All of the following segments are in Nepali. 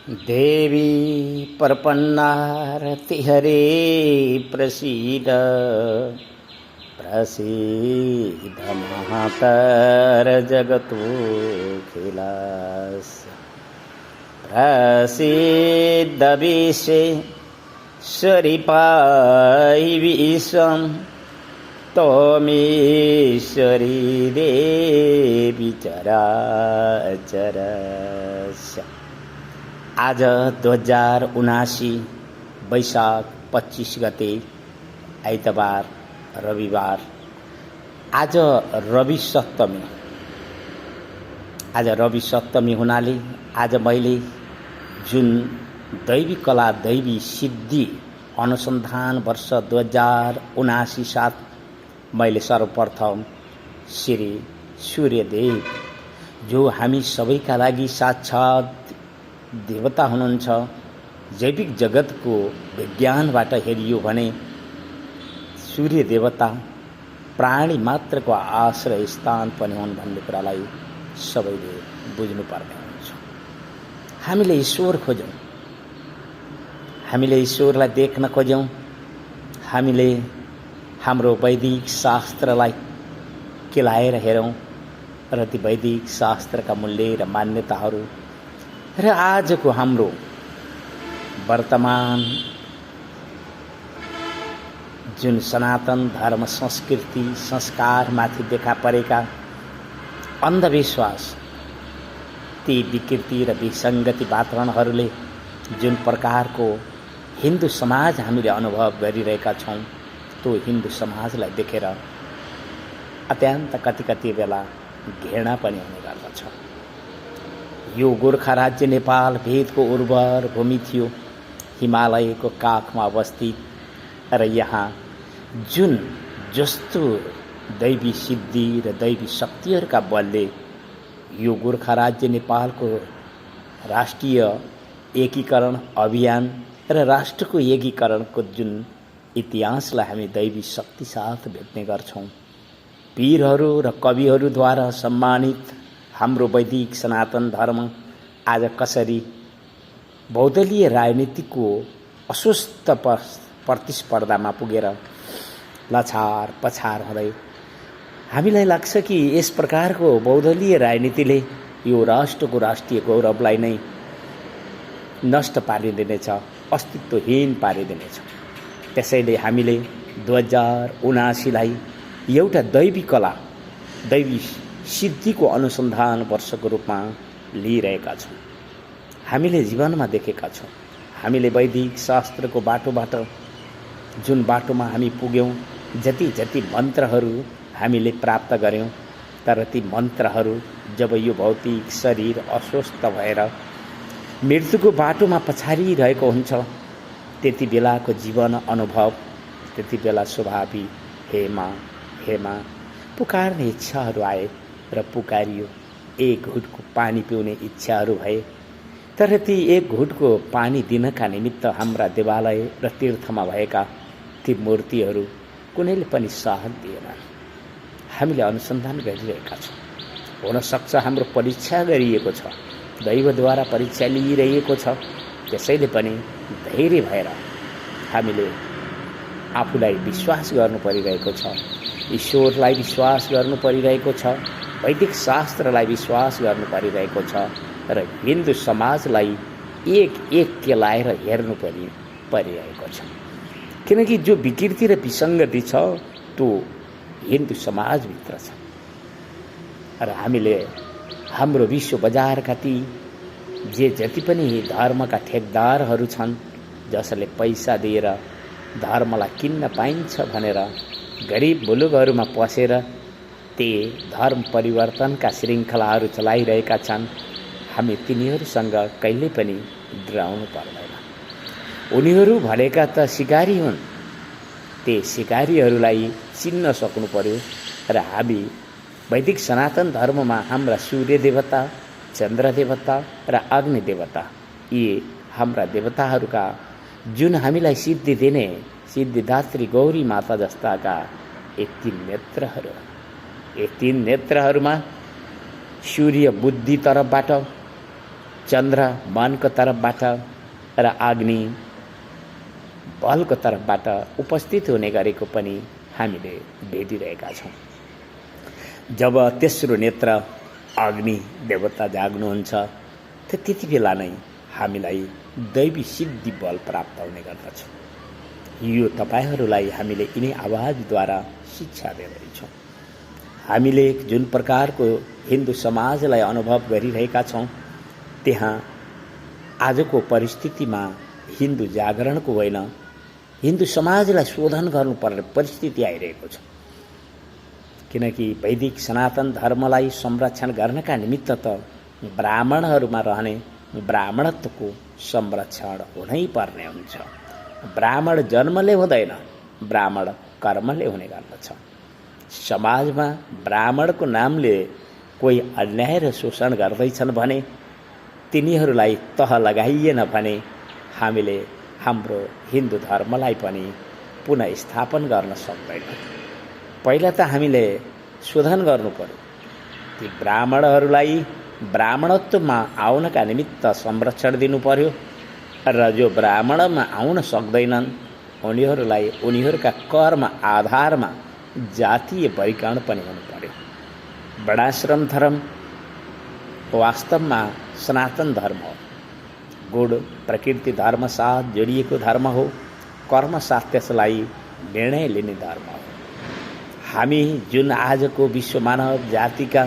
देवी प्रपन्नारति हरे प्रसीद प्रसीद महातर जगतोऽखिलस्य प्रसीद विश्वेश्वरि पाहि विश्वं त्वमीश्वरी देवी चराचरस्य। आज 2079 वैशाख 25 गते आइतबार रविवार। आज रवि सप्तमी हुनाले आज मैले जुन दैवी कला दैवी सिद्धि अनुसन्धान वर्ष 2079 साथ मैले सर्वप्रथम श्री सूर्यदेव जो हामी सबैका लागि साक्षात देवता हुनुहुन्छ, जैविक जगतको विज्ञानबाट हेरियो भने सूर्य देवता प्राणी मात्रको आश्रय स्थान पनि हुन् भन्ने कुरालाई सबैले बुझ्नुपर्ने हुन्छ। हामीले ईश्वर खोजौँ, हामीले ईश्वरलाई देख्न खोजौँ, हामीले हाम्रो वैदिक शास्त्रलाई केलाएर हेरौँ र ती वैदिक शास्त्रका मूल्य र मान्यताहरू र आजको हाम्रो वर्तमान जुन सनातन धर्म संस्कृति संस्कारमाथि देखा परेका अन्धविश्वास, ती विकृति र विसङ्गति वातावरणहरूले जुन प्रकारको हिन्दू समाज हामीले अनुभव गरिरहेका छौँ, त्यो हिन्दू समाजलाई देखेर अत्यन्त कति बेला घृणा पनि हुने गर्दछ। यो गोर्खा राज्य नेपाल भेदको उर्वर भूमि थियो, हिमालयको काखमा अवस्थित, र यहाँ जुन जस्तो दैवी सिद्धि र दैवी शक्तिहरूका बलले यो गोर्खा राज्य नेपालको राष्ट्रिय एकीकरण अभियान र राष्ट्रको एकीकरणको जुन इतिहासलाई हामी दैवी शक्ति साथ भेट्ने गर्छौँ। वीरहरू र कविहरूद्वारा सम्मानित हाम्रो वैदिक सनातन धर्म आज कसरी बहुदलीय राजनीतिको अस्वस्थ प्रतिस्पर्धामा पुगेर लछार पछार हुँदै, हामीलाई लाग्छ कि यस प्रकारको बहुदलीय राजनीतिले यो राष्ट्रको राष्ट्रिय गौरवलाई नै नष्ट पारिदिनेछ, अस्तित्वहीन पारिदिनेछ। त्यसैले हामीले 2079लाई एउटा दैवी कला दैवी सिद्धिको अनुसन्धान वर्षको रूपमा लिइरहेका छौँ। हामीले जीवनमा देखेका छौँ, हामीले वैदिक शास्त्रको बाटोबाट जुन बाटोमा हामी पुग्यौँ, जति मन्त्रहरू हामीले प्राप्त गर्यौँ, तर ती मन्त्रहरू जब यो भौतिक शरीर अस्वस्थ भएर मृत्युको बाटोमा पछारिरहेको हुन्छ, त्यति बेलाको जीवन अनुभव, त्यति बेला स्वाभाविक हे माँ पुकार्ने इच्छाहरू आए र पुकारियो। एक घुटको पानी पिउने इच्छाहरू भए, तर ती एक घुटको पानी दिनका निमित्त हाम्रा देवालय र तीर्थमा भएका ती मूर्तिहरू कुनैले पनि साथ दिएनन्। हामीले अनुसन्धान गरिरहेका छौँ। हुनसक्छ हाम्रो परीक्षा गरिएको छ, दैवद्वारा परीक्षा लिइरहेको छ। त्यसैले पनि धैर्य भएर हामीले आफूलाई विश्वास गर्नु परिरहेको छ, ईश्वरलाई विश्वास गर्नु परिरहेको छ, वैदिक शास्त्रलाई विश्वास गर्नु परिरहेको छ, र हिन्दू समाजलाई एक केलाएर हेर्नु परिरहेको छ। किनकि जो विकृति र विसङ्गति छ त्यो हिन्दू समाजभित्र छ, र हामीले हाम्रो विश्व बजारका ती जति पनि धर्मका ठेकदारहरू छन्, जसले पैसा दिएर धर्मलाई किन्न पाइन्छ भनेर गरिब मुलुकहरूमा पसेर ती धर्म परिवर्तनका श्रृङ्खलाहरू चलाइरहेका छन्। हामी तिनीहरूसँग कहिल्यै पनि डराउनु पर्दैन। उनीहरू भनेका त सिकारी हुन्, ती सिकारीहरूलाई चिन्न सक्नु पर्यो। र हामी वैदिक सनातन धर्ममा हाम्रा सूर्य देवता, चन्द्र देवता र अग्नि देवता, यी हाम्रा देवताहरूका जुन हामीलाई सिद्धि दिने सिद्धिदात्री गौरी माता जस्ताका यी तीन नेत्रहरूमा सूर्य बुद्धि तरफबाट चन्द्र मनको तर्फबाट र अग्नि बलको तर्फबाट उपस्थित हुने गरेको पनि हामीले भेटिरहेका छौँ। जब तेस्रो नेत्र अग्नि देवता जाग्नुहुन्छ त्यति बेला नै हामीलाई दैवी सिद्धि बल प्राप्त हुने गर्दछ। यो तपाईहरूलाई हामीले यिनै आवाजद्वारा शिक्षा दिँदैछौँ। हामीले जुन प्रकारको हिन्दू समाजलाई अनुभव गरिरहेका छौँ त्यहाँ आजको परिस्थितिमा हिन्दू जागरणको होइन, हिन्दू समाजलाई शोधन गर्नुपर्ने परिस्थिति आइरहेको छ। किनकि वैदिक सनातन धर्मलाई संरक्षण गर्नका निमित्त त ब्राह्मणहरूमा रहने ब्राह्मणत्वको संरक्षण हुनै पर्ने हुन्छ। ब्राह्मण जन्मले हुँदैन, ब्राह्मण कर्मले हुने गर्दछ। समाजमा ब्राह्मणको नामले कोही अन्याय र शोषण गर्दैछन् भने तिनीहरूलाई तह लगाइएन भने हामीले हाम्रो हिन्दू धर्मलाई पनि पुनः स्थापन गर्न सक्दैनौँ। पहिला त हामीले शोधन गर्नु पर्यो। ती ब्राह्मणहरूलाई ब्राह्मणत्वमा आउनका निमित्त संरक्षण दिनु पर्यो र जो ब्राह्मणमा आउन सक्दैनन् उनीहरूलाई उनीहरूका कर्म आधारमा जातीय वर्गीकरण पनि हुनु पर्यो। वर्णाश्रम धर्म वास्तवमा सनातन धर्म हो। गुण प्रकृति धर्म साथ जोडिएको धर्म हो। कर्म साथ त्यसलाई निर्णय लिने धर्म हो। हामी जुन आजको विश्व मानव जातिका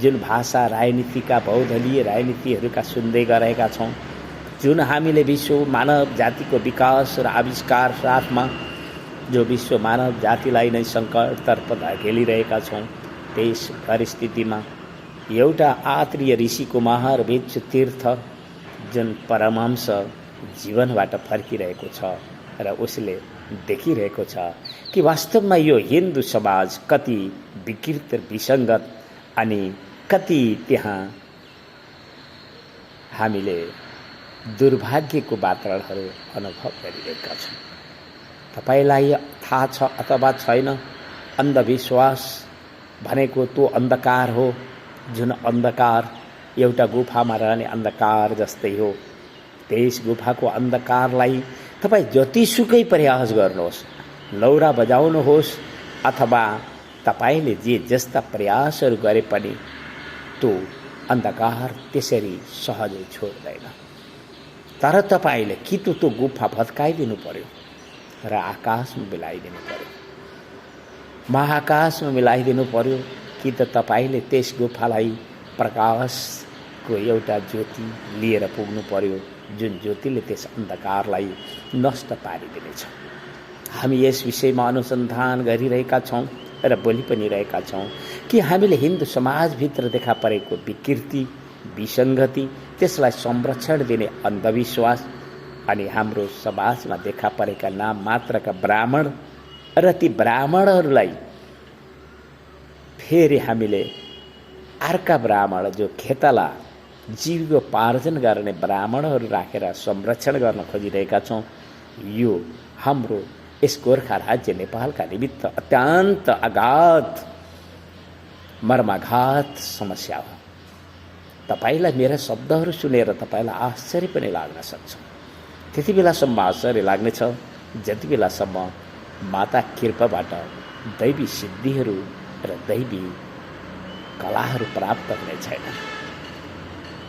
जुन भाषा राजनीतिका बहुदलीय राजनीतिहरूका सुन्दै गरेका छौँ, जुन हामीले विश्व मानव जातिको विकास र आविष्कार साथमा जो विश्व मानव जातिलाई नै सङ्कटतर्फ धकेलिरहेका छौँ, त्यस परिस्थितिमा एउटा आत्रीय ऋषिको महार भिक्षु तीर्थ जुन परमहंस जीवनबाट फर्किरहेको छ र उसले देखिरहेको छ कि वास्तवमा यो हिन्दू समाज कति विकृत विसङ्गत अनि कति त्यहाँ हामीले दुर्भाग्यको वातावरणहरू अनुभव गरिरहेका छौँ। तपाईलाई थाहा छ अथवा छैन, अन्धविश्वास भनेको त्यो अन्धकार हो जुन अन्धकार एउटा गुफामा रहने अन्धकार जस्तै हो। त्यस गुफाको अन्धकारलाई तपाईँ जतिसुकै प्रयास गर्नुहोस्, लौरा बजाउनुहोस् अथवा तपाईँले जे जस्ता प्रयासहरू गरे पनि त्यो अन्धकार त्यसरी सहजै छोड्दैन। तर तपाईँले कि त्यो गुफा भत्काइदिनु पर्यो र आकाशमा मिलाइदिनु पर्यो, महाकाशमा मिलाइदिनु पर्यो कि त तपाईँले त्यस गुफालाई प्रकाशको एउटा ज्योति लिएर पुग्नु पर्यो जुन ज्योतिले त्यस अन्धकारलाई नष्ट पारिदिनेछ। हामी यस विषयमा अनुसन्धान गरिरहेका छौँ र बोली पनि रहेका छौँ कि हामीले हिन्दू समाजभित्र देखा परेको विकृति विसङ्गति त्यसलाई संरक्षण दिने अन्धविश्वास अनि हाम्रो समाजमा देखा परेका नाम मात्रका ब्राह्मण र ती ब्राह्मणहरूलाई फेरि हामीले अर्का ब्राह्मण जो खेतला जीविकोपार्जन गर्ने ब्राह्मणहरू राखेर संरक्षण गर्न खोजिरहेका छौँ। यो हाम्रो यस गोर्खा राज्य नेपालका निमित्त अत्यन्त अगाध मर्माघात समस्या हो। तपाईँलाई मेरा शब्दहरू सुनेर तपाईँलाई आश्चर्य पनि लाग्न सक्छ। त्यति बेलासम्म आश्चर्य लाग्नेछ जति बेलासम्म माता कृपाबाट दैवी सिद्धिहरू र दैवी कलाहरू प्राप्त हुने छैन।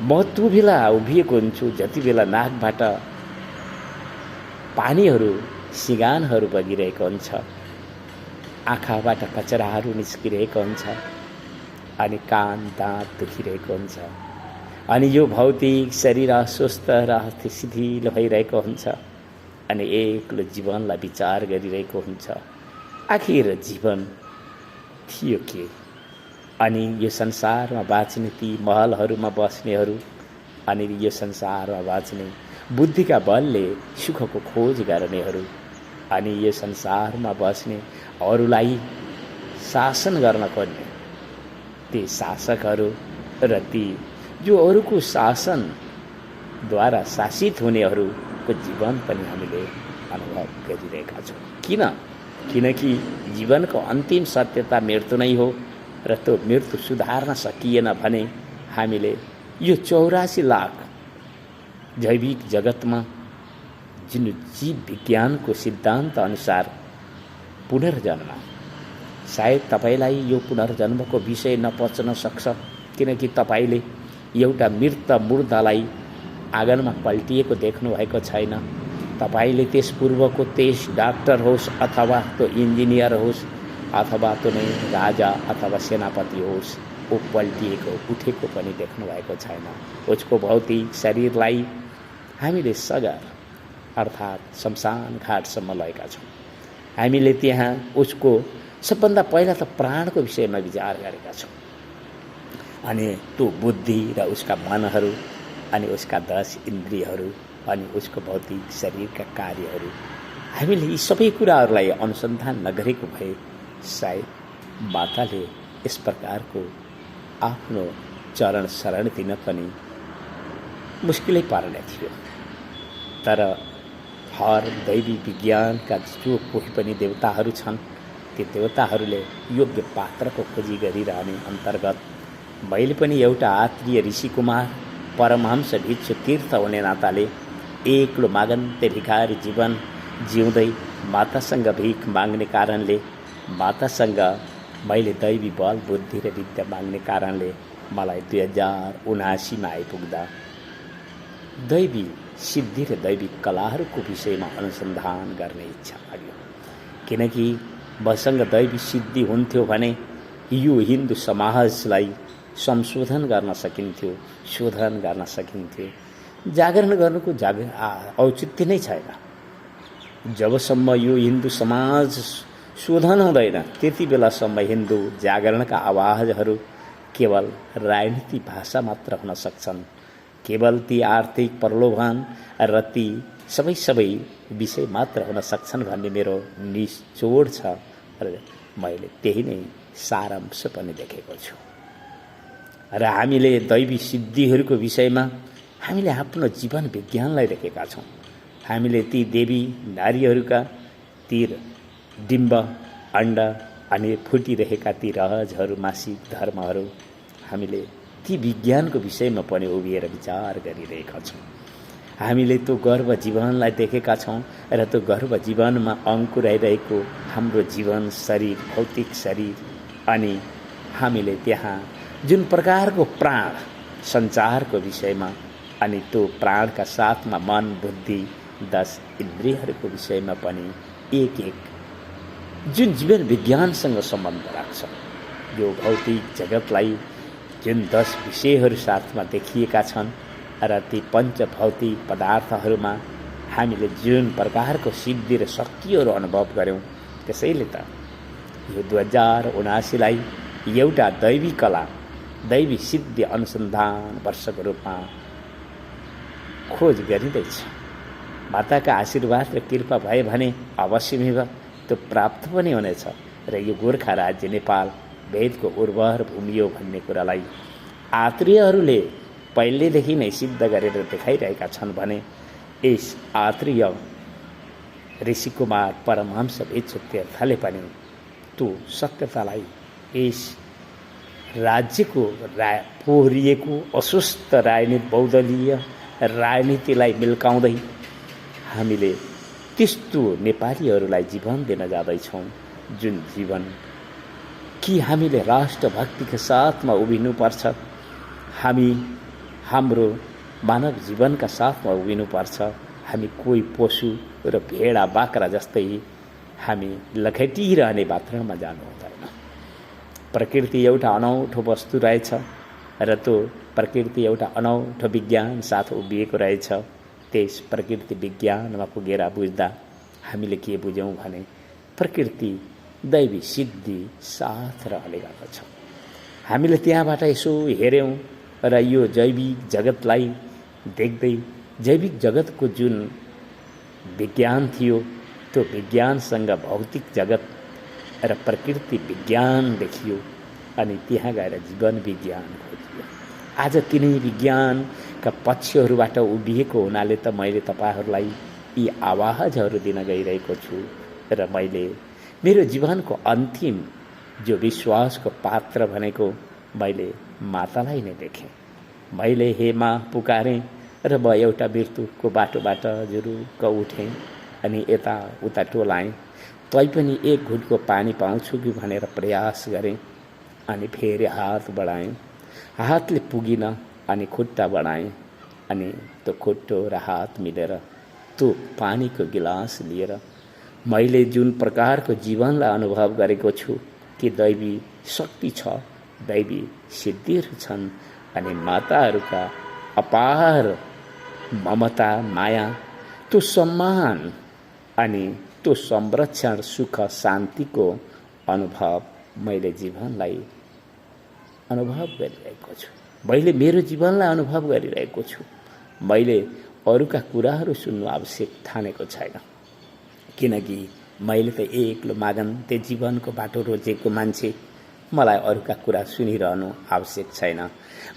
म त्यो बेला उभिएको हुन्छु जति बेला नाकबाट पानीहरू सिगानहरू बगिरहेको हुन्छ, आँखाबाट कचराहरू निस्किरहेको हुन्छ अनि कान दाँत दुखिरहेको हुन्छ अनि यो भौतिक शरीर अस्वस्थ र शिथिल भइरहेको हुन्छ अनि एक्लो जीवनलाई विचार गरिरहेको हुन्छ। आखिर जीवन थियो के? अनि यो संसारमा बाँच्ने ती महलहरूमा बस्नेहरू अनि यो संसारमा बाँच्ने बुद्धिका बलले सुखको खोज गर्नेहरू अनि यो संसारमा बस्ने अरूलाई शासन गर्न खोज्ने ती शासकहरू र ती जो अरूको शासनद्वारा शासित हुनेहरूको जीवन पनि हामीले अनुभव गरिरहेका छौँ। किनकि जीवनको अन्तिम सत्यता मृत्यु नै हो र त्यो मृत्यु सुधार्न सकिएन भने हामीले यो 84 लाख जैविक जगतमा जुन जीव विज्ञानको सिद्धान्त अनुसार पुनर्जन्म, सायद तपाईलाई यो पुनर्जन्मको विषय नपच्न सक्छ, किनकि तपाईले एउटा मृत मुर्दालाई आँगनमा पल्टिएको देख्नुभएको छैन। तपाईले त्यस पूर्वको त्यस डाक्टर होस् अथवा त्यो इन्जिनियर होस् अथवा त्यो नै राजा अथवा सेनापति होस्, ऊ पल्टिएको उठेको पनि देख्नुभएको छैन। उसको भौतिक शरीरलाई हामीले सगर अर्थात् शमशान घाटसम्म लगेका छौँ। हामीले त्यहाँ उसको सबभन्दा पहिला त प्राणको विषयमा विचार गरेका छौँ, अनि त्यो बुद्धि र उसका मनहरू अनि उसका 10 इन्द्रियहरू अनि उसको भौतिक शरीरका कार्यहरू, हामीले यी सबै कुराहरूलाई अनुसन्धान नगरेको भए सायद माताले यस प्रकारको आफ्नो चरण शरण दिन पनि मुस्किलै पर्ने थियो। तर हर दैवी विज्ञानका जो कोही पनि देवताहरू छन्, ती देवताहरूले योग्य पात्रको खोजी गरिरहने अन्तर्गत मैले पनि एउटा आत्रीय ऋषिकुमार परमहंस भिक्षु तीर्थ हुने नाताले एक्लो मागन्ते भिखारी जीवन जिउँदै मातासँग भिख माग्ने कारणले, मातासँग मैले दैवी बल बुद्धि र विद्या माग्ने कारणले मलाई 2079 आइपुग्दा दैवी सिद्धि र दैवी कलाहरूको विषयमा अनुसन्धान गर्ने इच्छा लाग्यो। किनकि मसँग दैवी सिद्धि हुन्थ्यो भने यो हिन्दू समाजलाई संशोधन गर्न सकिन्थ्यो, शोधन गर्न सकिन्थ्यो। जागरण गर्नुको औचित्य नै छैन। जबसम्म यो हिन्दू समाज शोधन हुँदैन त्यति बेलासम्म हिन्दू जागरणका आवाजहरू केवल राजनीति भाषा मात्र हुन सक्छन्। केवल ती आर्थिक प्रलोभन र ती सबै विषय मात्र हुन सक्छन् भन्ने मेरो निचोड छ र मैले त्यही नै सारांश पनि देखेको छु। र हामीले दैवी सिद्धिहरूको विषयमा हामीले आफ्नो जीवन विज्ञानलाई देखेका छौँ। हामीले ती देवी नारीहरूका ती डिम्ब अण्डा अनि फुटिरहेका ती रहजहरू, मासिक धर्महरू, हामीले ती विज्ञानको विषयमा पनि उभिएर विचार गरिरहेका छौँ। हामीले त्यो गर्भ जीवनलाई देखेका छौँ र त्यो गर्भ जीवनमा अङ्कुराइरहेको हाम्रो जीवन शरीर, भौतिक शरीर, अनि हामीले त्यहाँ जुन प्रकारको प्राण सञ्चारको विषयमा अनि त्यो प्राणका साथमा मन, बुद्धि, 10 इन्द्रियहरूको विषयमा पनि एक जुन जीवन विज्ञानसँग सम्बन्ध राख्छ। यो भौतिक जगतलाई जुन 10 विषयहरू साथमा देखिएका छन् र ती पञ्चभौतिक पदार्थहरूमा हामीले जुन प्रकारको सिद्धि र शक्तिहरू अनुभव गऱ्यौँ, त्यसैले त यो 2079लाई एउटा दैवी कला, दैवी सिद्धि अनुसन्धान वर्षको रूपमा खोज गरिँदैछ। माताका आशीर्वाद र कृपा भए भने अवश्यमेव त्यो प्राप्त पनि हुनेछ र यो गोर्खा राज्य नेपाल वेदको उर्वर भूमि हो भन्ने कुरालाई आत्रेयहरूले पहिलेदेखि नै सिद्ध गरेर देखाइरहेका छन् भने यस आत्रेय ऋषिकुमार परमहंस भिक्षु तीर्थले पनि त्यो सत्यतालाई यस राज्यको पोखरिएको अस्वस्थ राजनीति, बहुदलीय राजनीतिलाई मिल्काउँदै हामीले त्यस्तो नेपालीहरूलाई जीवन दिन जाँदैछौँ जुन जीवन कि हामीले राष्ट्रभक्तिका साथमा उभिनुपर्छ, हामी हाम्रो मानव जीवनका साथमा उभिनुपर्छ। हामी कोही पशु र भेडा बाख्रा जस्तै हामी लखेटिरहने वातावरणमा जानु हुँदैन। प्रकृति एउटा अनौठो वस्तु रहेछ र त्यो प्रकृति एउटा अनौठो विज्ञान साथ उभिएको रहेछ। त्यस प्रकृति विज्ञानमा पुगेर बुझ्दा हामीले के बुझ्यौँ भने प्रकृति दैवी सिद्धि साथ रहले गएको छ। हामीले त्यहाँबाट यसो हेऱ्यौँ र यो जैविक जगतलाई देख्दै जैविक जगतको जुन विज्ञान थियो त्यो विज्ञानसँग भौतिक जगत र प्रकृति विज्ञान देखियो अनि त्यहाँ गएर जीवन विज्ञान खोजियो। आज तिनै विज्ञानका पक्षहरूबाट उभिएको हुनाले त मैले तपाईहरूलाई यी आवाजहरू दिन गइरहेको छु र मैले मेरो जीवनको अन्तिम जो विश्वासको पात्र भनेको मैले मातालाई नै देखेँ। मैले हे माँ पुकारेँ र म एउटा मृत्युको बाटोबाट जुरुक्क उठेँ अनि यता उता टोलाएँ। तैपनि एक घुटको पानी पाउँछु कि भनेर प्रयास गरेँ अनि फेरि हात बढाएँ। हातले पुगिन अनि खुट्टा बढाएँ अनि त्यो खुट्टो र हात मिलेर त्यो पानीको गिलास लिएर मैले जुन प्रकारको जीवनलाई अनुभव गरेको छु कि दैवी शक्ति छ, दैवी सिद्धिहरू छन् अनि माताहरूका अपार ममता, माया, त्यो सम्मान अनि त्यो संरक्षण, सुख, शान्तिको अनुभव मैले जीवनलाई अनुभव गरिरहेको छु। मैले मेरो जीवनलाई अनुभव गरिरहेको छु। मैले अरूका कुराहरू सुन्नु आवश्यक ठानेको छैन, किनकि मैले त एक्लो मागन्ते जीवनको बाटो रोजेको मान्छे। मलाई अरूका कुरा सुनिरहनु आवश्यक छैन।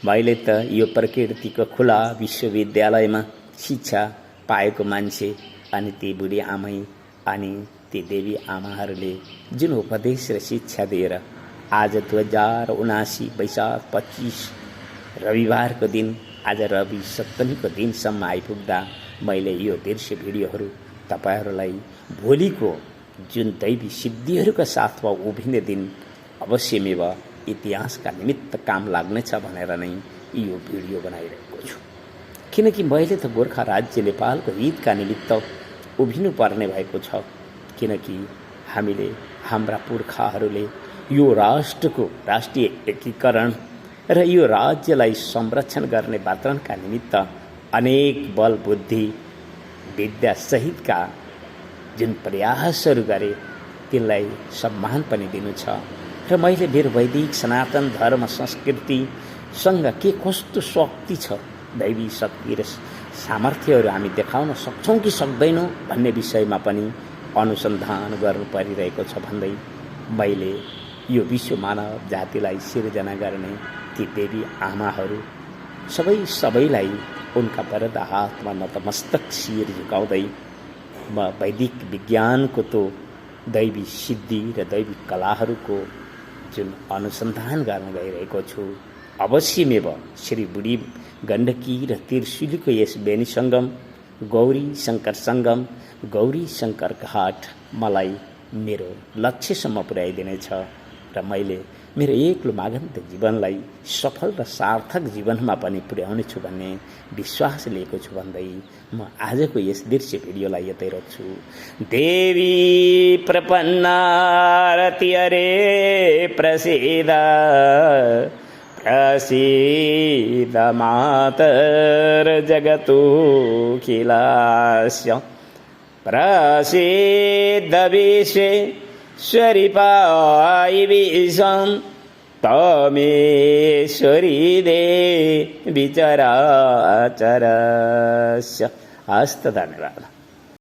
मैले त यो प्रकृतिको खुला विश्वविद्यालयमा शिक्षा पाएको मान्छे अनि ती बुढी आमै अनि ती देवी आमाहरूले जुन उपदेश र शिक्षा दिएर आज 2079 वैशाख 25 रविवारको दिन, आज रवि सप्तमीको दिनसम्म आइपुग्दा मैले यो दृश्य भिडियोहरू तपाईहरूलाई भोलिको जुन दैवी सिद्धिहरूका साथमा उभिने दिन अवश्यमेव इतिहासका निमित्त काम लाग्नेछ भनेर नै यो भिडियो बनाइरहेको छु। किनकि मैले त गोर्खा राज्य नेपालको हितका निमित्त उभिनु पर्ने भएको छ। किनकि हामीले, हाम्रा पुर्खाहरूले यो राष्ट्रको राष्ट्रिय एकीकरण र यो राज्यलाई संरक्षण गर्ने वातावरणका निमित्त अनेक बल, बुद्धि, विद्या सहितका जुन प्रयासहरू गरे तिनलाई सम्मान पनि दिनु छ। र मैले मेरो वैदिक सनातन धर्म संस्कृतिसँग के कस्तो शक्ति छ, दैवी शक्ति र सामर्थ्यहरू हामी देखाउन सक्छौँ कि सक्दैनौँ भन्ने विषयमा पनि अनुसन्धान गर्नु परिरहेको छ भन्दै मैले यो विश्व मानव जातिलाई सिर्जना गर्ने ती देवी आमाहरू सबैलाई उनका वरद हातमा नतमस्तक शिर झुकाउँदै म वैदिक विज्ञानको त्यो दैवी सिद्धि र दैवी कलाहरूको जुन अनुसन्धान गर्न गइरहेको छु। अवश्यमेव श्री बुढी गण्डकी र त्रिशुलीको यस बेनी सङ्गम, गौरी शङ्कर सङ्गम, गौरी शङ्कर घाट मलाई मेरो लक्ष्यसम्म पुर्याइदिनेछ र मैले मेरो एक्लो मागन्त जीवनलाई सफल र सार्थक जीवनमा पनि पुर्याउनेछु भन्ने विश्वास लिएको छु भन्दै म आजको यस दृश्य भिडियोलाई यतै रोक्छु। देवी प्रपन्नारति अरे प्रसीद प्रसीद मातर जगतो खिलास्य प्रसीद विश्वेश्वरी पायि विषं तमेश्वरी देवी चराचरस्य। हस्त धन्यवाद।